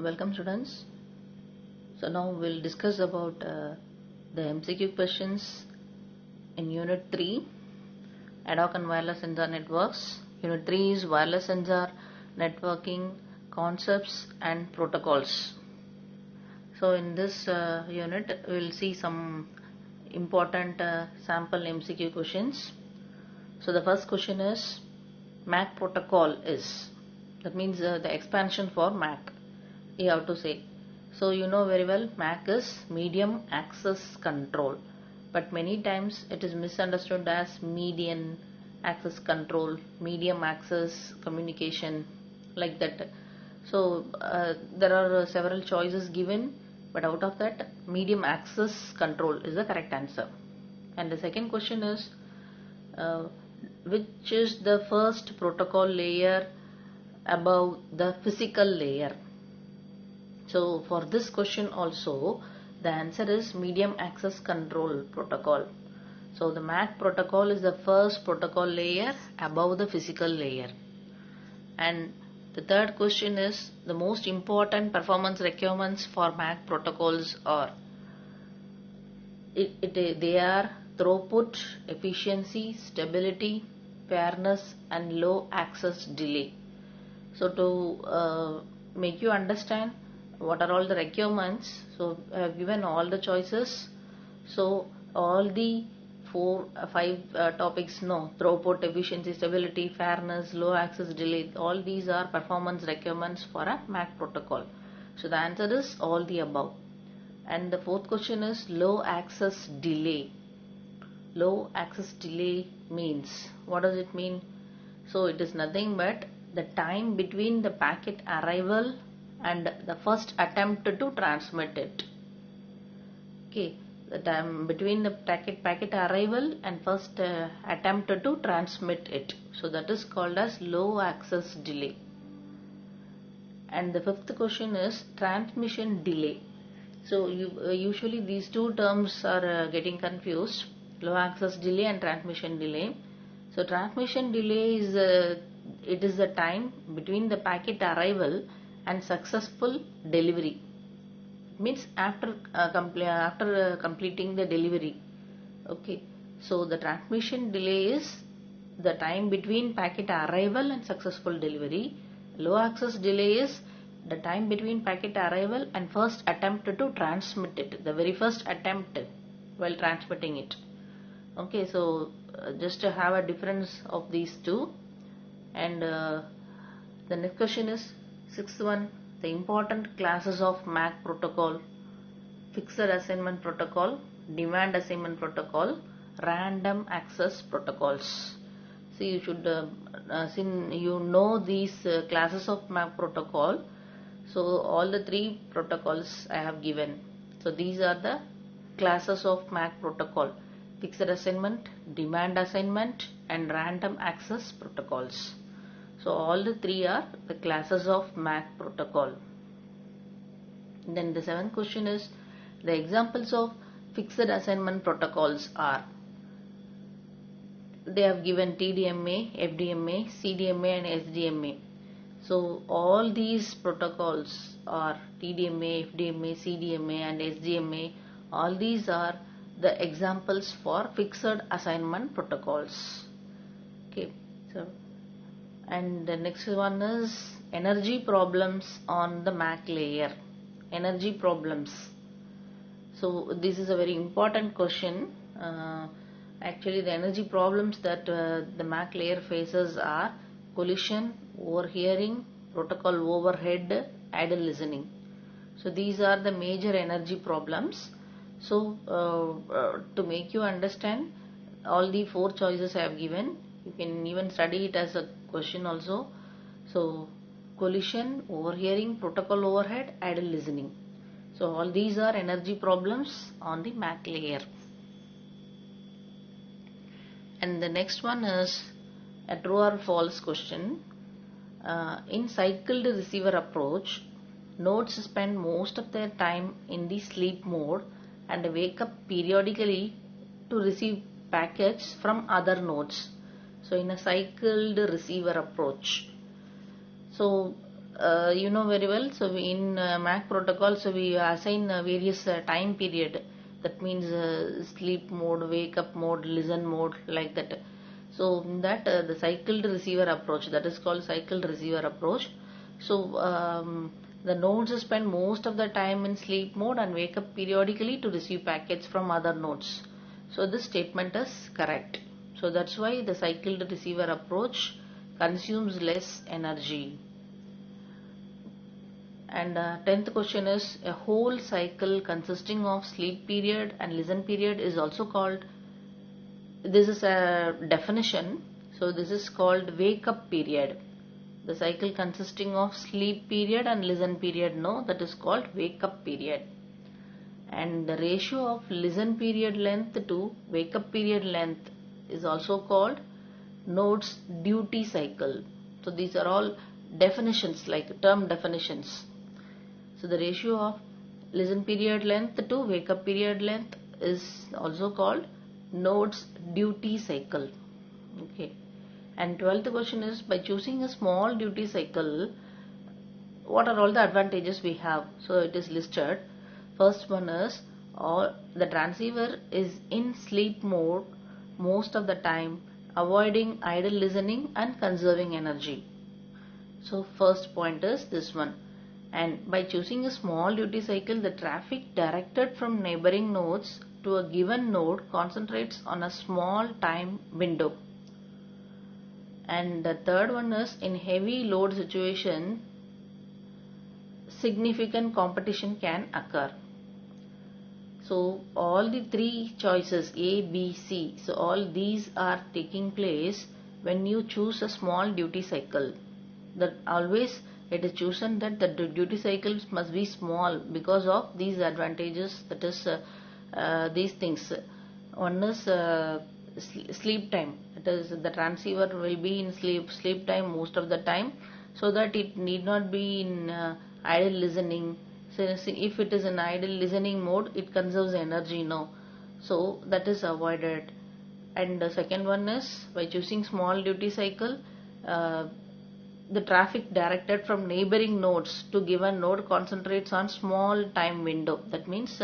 Welcome students. So now we'll discuss about the MCQ questions in Unit 3 ad hoc and wireless sensor networks. Unit 3 is wireless sensor networking concepts and protocols. So in this unit we'll see some important sample MCQ questions. So the first question is MAC protocol is, that means the expansion for MAC. You have to say. So you know very well MAC is medium access control, but many times it is misunderstood as median access control, medium access communication, like that. So there are several choices given, but out of that medium access control is the correct answer. And the second question is which is the first protocol layer above the physical layer? So for this question also the answer is medium access control protocol. So the MAC protocol is the first protocol layer above the physical layer. And the third question is the most important performance requirements for MAC protocols are they are throughput, efficiency, stability, fairness and low access delay. So to make you understand what are all the requirements, so I have given all the choices. So all the 5 topics, no, throughput, efficiency, stability, fairness, low access delay, all these are performance requirements for a MAC protocol. So the answer is all the above. And the fourth question is low access delay. Low access delay means, what does it mean? So it is nothing but the time between the packet arrival and the first attempt to transmit it. Okay, the time between the packet arrival and first attempt to transmit it. So that is called as low access delay. And the fifth question is transmission delay. So usually these two terms are getting confused, low access delay and transmission delay. So transmission delay is it is the time between the packet arrival and successful delivery. It means after completing the delivery. Okay, so the transmission delay is the time between packet arrival and successful delivery. Low access delay is the time between packet arrival and first attempt to transmit it, the very first attempt while transmitting it. Okay, so just to have a difference of these two. And the next question is sixth one, the important classes of MAC protocol: fixed assignment protocol, demand assignment protocol, random access protocols. See, you should since you know these classes of MAC protocol, so all the 3 protocols I have given. So these are the classes of MAC protocol: fixed assignment, demand assignment and random access protocols. So all the 3 are the classes of MAC protocol. Then the 7th question is the examples of fixed assignment protocols are, they have given TDMA, FDMA, CDMA and SDMA. So all these protocols are TDMA, FDMA, CDMA and SDMA. All these are the examples for fixed assignment protocols. Okay, so and the next one is energy problems on the MAC layer. Energy problems. So this is a very important question. Actually the energy problems that the MAC layer faces are collision, overhearing, protocol overhead, idle listening. So these are the major energy problems. So to make you understand all the 4 choices I have given, you can even study it as a question also. So collision, overhearing, protocol overhead, idle listening. So all these are energy problems on the MAC layer. And the next one is a true or false question. In cycled receiver approach, nodes spend most of their time in the sleep mode and wake up periodically to receive packets from other nodes. So in a cycled receiver approach, so you know very well. So in MAC protocol, so we assign various time period. That means sleep mode, wake up mode, listen mode, like that. So in that the cycled receiver approach, that is called cycled receiver approach. So the nodes spend most of the time in sleep mode and wake up periodically to receive packets from other nodes. So this statement is correct. So that's why the cycled receiver approach consumes less energy. And 10th question is, a whole cycle consisting of sleep period and listen period is also called, this is a definition, so this is called wake up period. The cycle consisting of sleep period and listen period, no, that is called wake up period. And the ratio of listen period length to wake up period length is also called node's duty cycle. So these are all definitions, like term definitions. So the ratio of listen period length to wake up period length is also called node's duty cycle. Okay. And 12th question is, by choosing a small duty cycle, what are all the advantages we have? So it is listed. First one is, the transceiver is in sleep mode most of the time, avoiding idle listening and conserving energy. So first point is this one. And by choosing a small duty cycle, the traffic directed from neighboring nodes to a given node concentrates on a small time window. And the third one is, in heavy load situation, significant competition can occur. So all the three choices A, B, C, so all these are taking place when you choose a small duty cycle. That always it is chosen that the duty cycles must be small because of these advantages, that is these things. One is sleep time, that is the transceiver will be in sleep time most of the time, so that it need not be in idle listening. So if it is in idle listening mode, it conserves energy, no, so that is avoided. And the second one is, by choosing small duty cycle, the traffic directed from neighboring nodes to given node concentrates on small time window. That means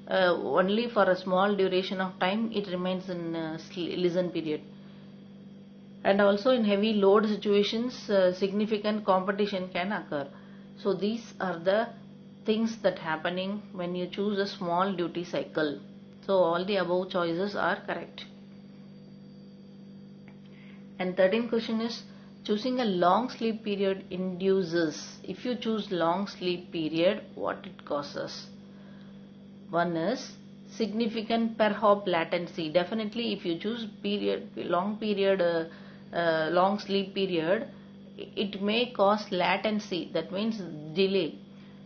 only for a small duration of time it remains in listen period. And also in heavy load situations, significant competition can occur. So these are the things that happening when you choose a small duty cycle. So all the above choices are correct. And 13th question is, choosing a long sleep period induces, if you choose long sleep period, what it causes? One is significant per hop latency. Definitely if you choose long sleep period, it may cause latency, that means delay.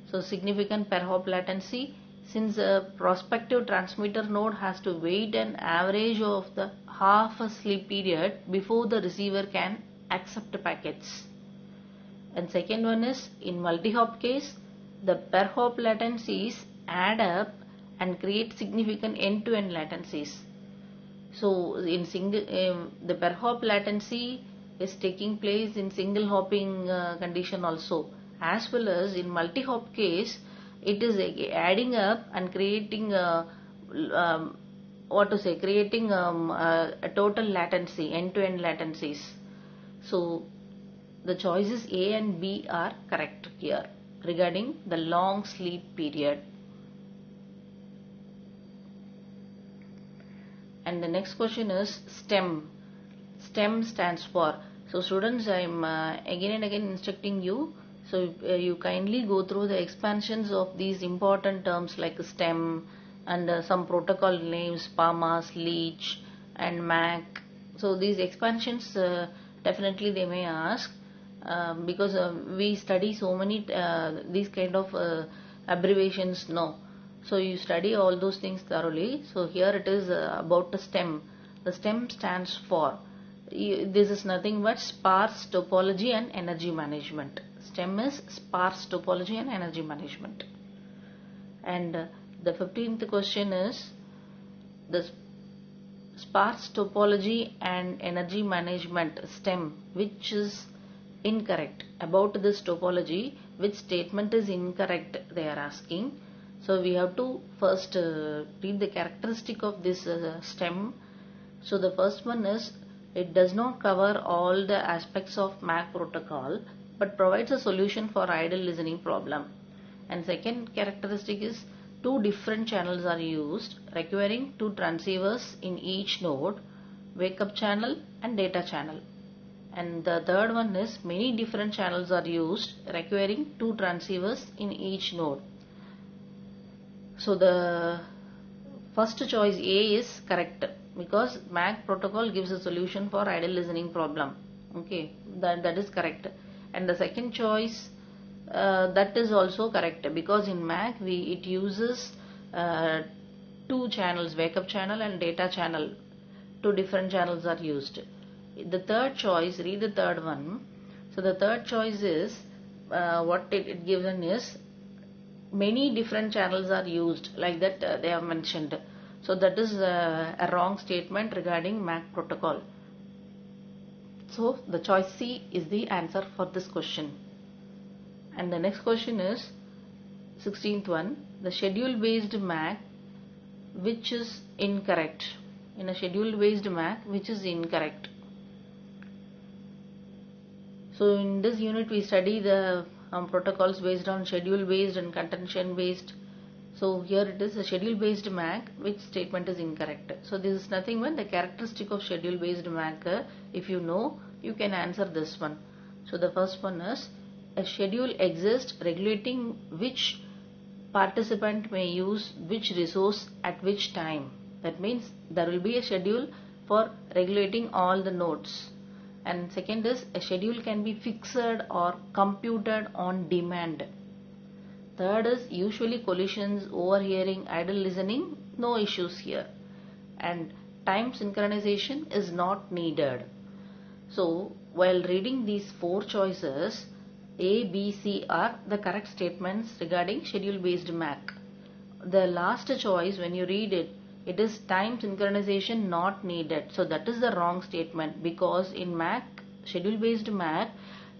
So significant per hop latency, since a prospective transmitter node has to wait an average of the half a sleep period before the receiver can accept packets. And second one is, in multi-hop case, the per hop latencies add up and create significant end-to-end latencies. So in the per hop latency is taking place in single hopping condition also, as well as in multi-hop case it is adding up and creating a total latency, end-to-end latencies. So the choices A and B are correct here regarding the long sleep period. And the next question is STEM. STEM stands for, so students, I am again and again instructing you, so you kindly go through the expansions of these important terms like STEM and some protocol names, PAMAS, LEACH and MAC. So these expansions definitely they may ask because we study so many these kind of abbreviations now. So you study all those things thoroughly. So here it is about the STEM. The STEM stands for, this is nothing but sparse topology and energy management. STEM is sparse topology and energy management. And the 15th question is, the sparse topology and energy management, STEM, which is incorrect. About this topology, which statement is incorrect, they are asking. So we have to first read the characteristic of this stem. So the first one is, it does not cover all the aspects of MAC protocol but provides a solution for idle listening problem. And second characteristic is, two different channels are used requiring two transceivers in each node, wake up channel and data channel. And the third one is, many different channels are used requiring two transceivers in each node. So the first choice A is correct, because MAC protocol gives a solution for idle listening problem. Okay, that is correct. And the second choice, that is also correct, because in MAC it uses two channels, wake up channel and data channel. Two different channels are used. The third choice, read the third one. So the third choice is, what it given is, many different channels are used, like that they have mentioned. So that is a wrong statement regarding MAC protocol. So the choice C is the answer for this question. And the next question is 16th one, the schedule based MAC which is incorrect. In a schedule based MAC which is incorrect. So in this unit we study the protocols based on schedule based and contention based. So here it is a schedule based MAC, which statement is incorrect. So this is nothing but the characteristic of schedule based MAC. If you know, you can answer this one. So the first one is, a schedule exists regulating which participant may use which resource at which time. That means there will be a schedule for regulating all the nodes. And second is, a schedule can be fixed or computed on demand. Third is, usually collisions, overhearing, idle listening, no issues here. And time synchronization is not needed. So while reading these four choices, A, B, C are the correct statements regarding schedule based MAC. The last choice, when you read it, it is time synchronization not needed. So that is the wrong statement, because in MAC, schedule based MAC,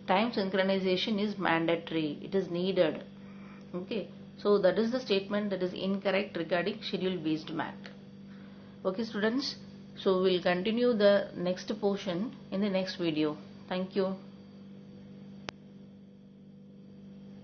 time synchronization is mandatory. It is needed. Okay, so that is the statement that is incorrect regarding schedule based MAC. Okay students, so we'll continue the next portion in the next video. Thank you.